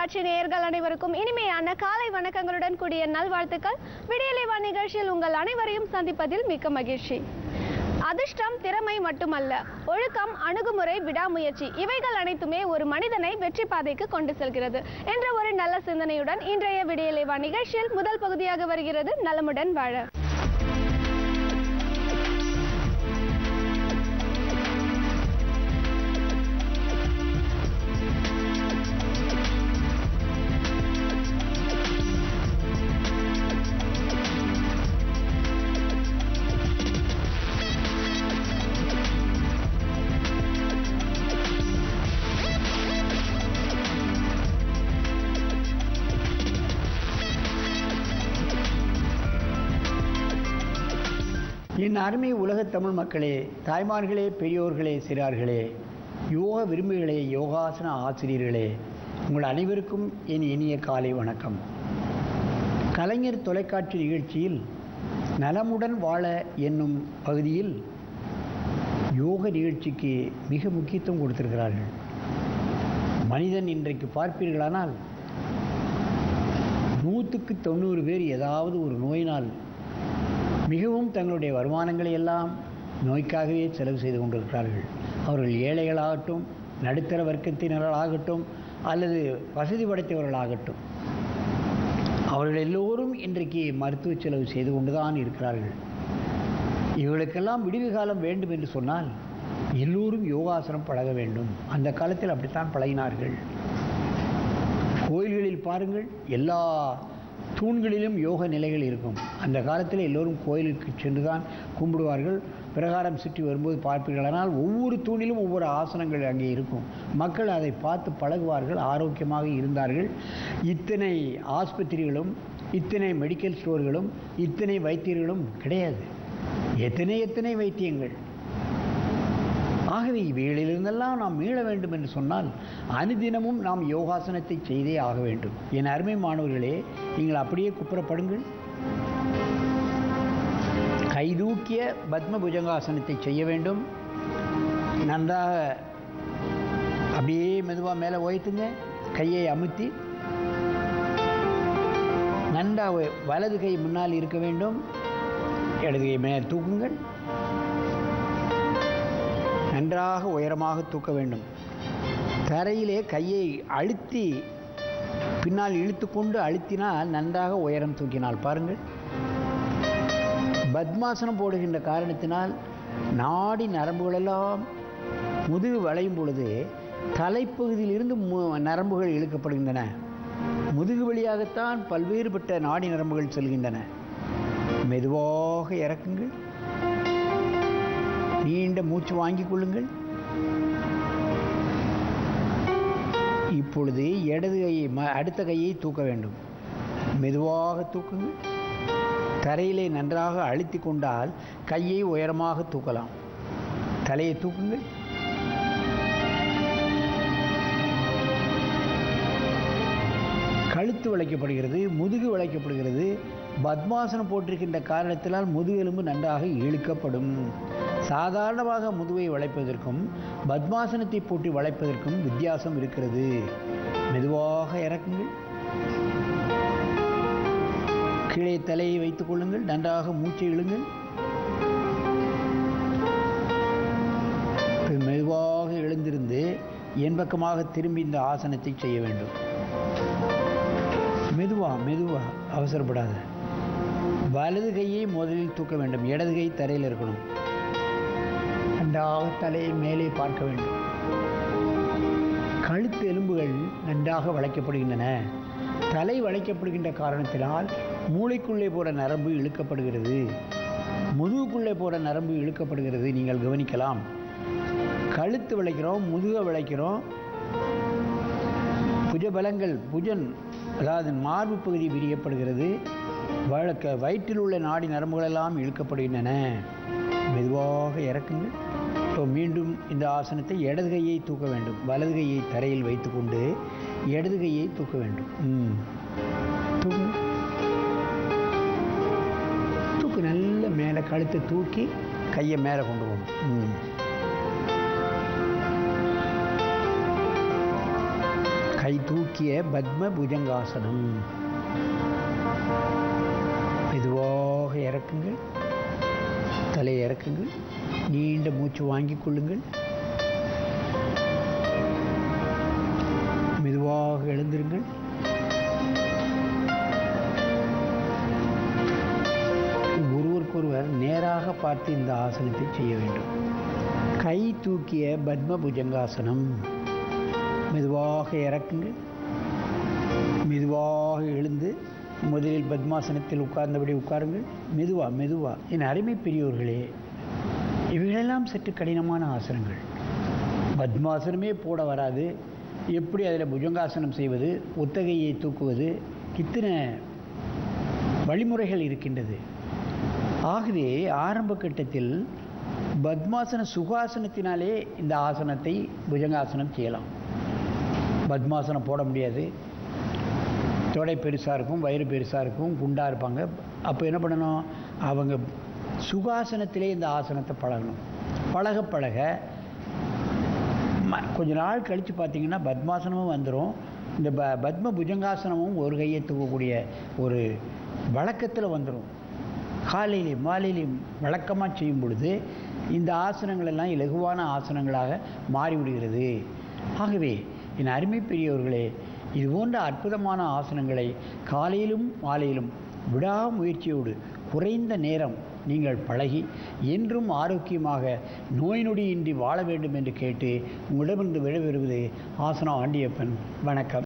தொலைக்காட்சி நேயர்கள் அனைவருக்கும் இனிமையான காலை வணக்கங்களுடன் கூடிய நல்வாழ்த்துக்கள். விடியலைவா நிகழ்ச்சியில் உங்கள் அனைவரையும் சந்திப்பதில் மிக்க மகிழ்ச்சி. அதிர்ஷ்டம், திறமை மட்டுமல்ல, ஒழுக்கம், அணுகுமுறை, விடாமுயற்சி இவைகள் அனைத்துமே ஒரு மனிதனை வெற்றி பாதைக்கு கொண்டு செல்கிறது என்ற ஒரு நல்ல சிந்தனையுடன் இன்றைய விடியலைவா நிகழ்ச்சியில் முதல் பகுதியாக வருகிறது நலமுடன் வாழ. என் அருமை உலகத் தமிழ் மக்களே, தாய்மார்களே, பெரியோர்களே, சிறார்களே, யோக விரும்பிகளே, யோகாசன ஆசிரியர்களே, உங்கள் அனைவருக்கும் என் இனிய காலை வணக்கம். கலைஞர் தொலைக்காட்சி நிகழ்ச்சியில் நலமுடன் வாழ என்னும் பகுதியில் யோக நிகழ்ச்சிக்கு மிக முக்கியத்துவம் கொடுத்திருக்கிறார்கள். மனிதன் இன்றைக்கு பார்ப்பீர்களானால் 100க்கு 90 பேர் ஏதாவது ஒரு நோயினால் மிகவும் தங்களுடைய வருமானங்களை எல்லாம் நோய்க்காகவே செலவு செய்து கொண்டிருக்கிறார்கள். அவர்கள் ஏழைகளாகட்டும், நடுத்தர வர்க்கத்தினர்களாகட்டும், அல்லது வசதி படைத்தவர்களாகட்டும், அவர்கள் எல்லோரும் இன்றைக்கு மருத்துவ செலவு செய்து கொண்டுதான் இருக்கிறார்கள். இவர்களுக்கெல்லாம் விடுவி காலம் வேண்டும் என்று சொன்னால் எல்லோரும் யோகாசனம் பழக வேண்டும். அந்த காலத்தில் அப்படித்தான் பழகினார்கள். கோயில்களில் பாருங்கள், எல்லா தூண்களிலும் யோக நிலைகள் இருக்கும். அந்த காலத்தில் எல்லோரும் கோயிலுக்கு சென்று தான் கும்பிடுவார்கள். பிரகாரம் சுற்றி வரும்போது பார்ப்பீர்களானால் ஒவ்வொரு தூணிலும் ஒவ்வொரு ஆசனங்கள் அங்கே இருக்கும். மக்கள் அதை பார்த்து பழகுவார்கள், ஆரோக்கியமாக இருந்தார்கள். இத்தனை ஆஸ்பத்திரிகளும், இத்தனை மெடிக்கல் ஸ்டோர்களும், இத்தனை வைத்தியர்களும் கிடையாது. எத்தனை வைத்தியங்கள். ஆகவே இவைகளிலிருந்தெல்லாம் நாம் மீள வேண்டும் என்று சொன்னால் அனுதினமும் நாம் யோகாசனத்தை செய்தே ஆக வேண்டும். என் அருமை மாணவர்களே, நீங்கள் அப்படியே குப்புறப்படுங்கள். கைதூக்கிய பத்ம புஜங்காசனத்தை செய்ய வேண்டும். நன்றாக அப்படியே மெதுவாக மேலே உயர்த்துங்க. கையை அமுத்தி நன்றாக வலது கை முன்னால் இருக்க வேண்டும். இடது கை மேலே தூக்குங்கள். நன்றாக உயரமாக தூக்க வேண்டும். தரையிலே கையை அழுத்தி பின்னால் இழுத்து கொண்டு அழுத்தினால் நன்றாக உயரம் தூக்கினால் பாருங்கள். பத்மாசனம் போடுகின்ற காரணத்தினால் நாடி நரம்புகளெல்லாம் முதுகு வளையும் பொழுது தலைப்பகுதியிலிருந்து நரம்புகள் இழுக்கப்படுகின்றன. முதுகு வழியாகத்தான் பல்வேறுபட்ட நாடி நரம்புகள் செல்கின்றன. மெதுவாக இறக்குங்கள். நீண்ட மூச்சு வாங்கிக் கொள்ளுங்கள். இப்பொழுது இடது கையை அடுத்த கையை தூக்க வேண்டும். மெதுவாக தூக்குங்கள். தரையிலே நன்றாக அழுத்தி கொண்டால் கையை உயரமாக தூக்கலாம். தலையை தூக்குங்கள். கழுத்து வளைக்கப்படுகிறது, முதுகு வளைக்கப்படுகிறது. பத்மாசனம் போட்டிருக்கின்ற காரணத்தினால் முதுகெலும்பு நன்றாக இழுக்கப்படும். சாதாரணமாக முதுவை வளைப்பதற்கும் பத்மாசனத்தை போட்டு வளைப்பதற்கும் வித்தியாசம் இருக்கிறது. மெதுவாக இறக்குங்கள். கீழே தலையை வைத்துக் கொள்ளுங்கள். நன்றாக மூச்சை இழுங்கள். மெதுவாக எழுந்திருந்து என் பக்கமாக திரும்பி இந்த ஆசனத்தை செய்ய வேண்டும். மெதுவா அவசரப்படாத. வலது கையை முதலில் தூக்க வேண்டும். இடது கை தரையில் இருக்கணும். நன்றாக தலையை மேலே பார்க்க வேண்டும். கழுத்து எலும்புகள் நன்றாக வளைக்கப்படுகின்றன. தலை வளைக்கப்படுகின்ற காரணத்தினால் மூளைக்குள்ளே போகிற நரம்பு இழுக்கப்படுகிறது, முதுகுக்குள்ளே போகிற நரம்பு இழுக்கப்படுகிறது. நீங்கள் கவனிக்கலாம். கழுத்து வளைக்கிறோம், முதுகை வளைக்கிறோம். புஜபலங்கள், புஜன் அதாவது மார்பு பகுதி விரியப்படுகிறது. வயிற்றில் உள்ள நாடி நரம்புகளெல்லாம் இழுக்கப்படுகின்றன. மெதுவாக இறக்குங்கள். இப்போ மீண்டும் இந்த ஆசனத்தை இடது கையை தூக்க வேண்டும். வலது கையை தரையில் வைத்துக்கொண்டு இடது கையை தூக்க வேண்டும். தூக்கு நல்ல மேலே கழுத்தை தூக்கி கையை மேலே கொண்டு போகணும். கை தூக்கிய பத்ம புஜங்காசனம். மெதுவாக இறக்குங்கள், தலையை இறக்குங்கள், நீண்ட மூச்சு வாங்கிக் கொள்ளுங்கள். மெதுவாக எழுந்திருங்கள். ஒருவருக்கொருவர் நேராக பார்த்து இந்த ஆசனத்தை செய்ய வேண்டும். கை தூக்கிய பத்ம புஜங்காசனம். மெதுவாக இறக்குங்கள், மெதுவாக எழுந்து முதலில் பத்மாசனத்தில் உட்கார்ந்தபடி உட்காருங்கள். மெதுவா. என் அருமை பெரியோர்களே, இவைகளெல்லாம் சற்று கடினமான ஆசனங்கள். பத்மாசனமே போட வராது, எப்படி அதில் புஜங்காசனம் செய்வது, ஒத்தகையை தூக்குவது, இத்தனை வழிமுறைகள் இருக்கின்றது. ஆகவே ஆரம்ப கட்டத்தில் பத்மாசன சுகாசனத்தினாலே இந்த ஆசனத்தை புஜங்காசனம் செய்யலாம். பத்மாசனம் போட முடியாது, தொடை பெருசாக இருக்கும், வயிறு பெருசாக இருக்கும், குண்டாக இருப்பாங்க. அப்போ என்ன பண்ணணும், அவங்க சுகாசனத்திலே இந்த ஆசனத்தை பழகணும். பழக கொஞ்ச நாள் கழித்து பார்த்திங்கன்னா பத்மாசனமும் வந்துடும். இந்த பத்ம புஜங்காசனமும் ஒரு கையை தூக்கக்கூடிய ஒரு வழக்கத்தில் வந்துடும். காலையிலையும் மாலையிலையும் வழக்கமாக செய்யும் பொழுது இந்த ஆசனங்கள் எல்லாம் இலகுவான ஆசனங்களாக மாறிவிடுகிறது. ஆகவே என் அருமை பெரியவர்களே, இது போன்ற அற்புதமான ஆசனங்களை காலையிலும் மாலையிலும் விடாமுயற்சியோடு குறைந்த நேரம் நீங்கள் பழகி என்றும் ஆரோக்கியமாக நோய் நொடியின்றி வாழ வேண்டும் என்று கேட்டு உங்களிடமிருந்து விடைபெறுவது ஆசனம் ஆண்டியப்பன். வணக்கம்.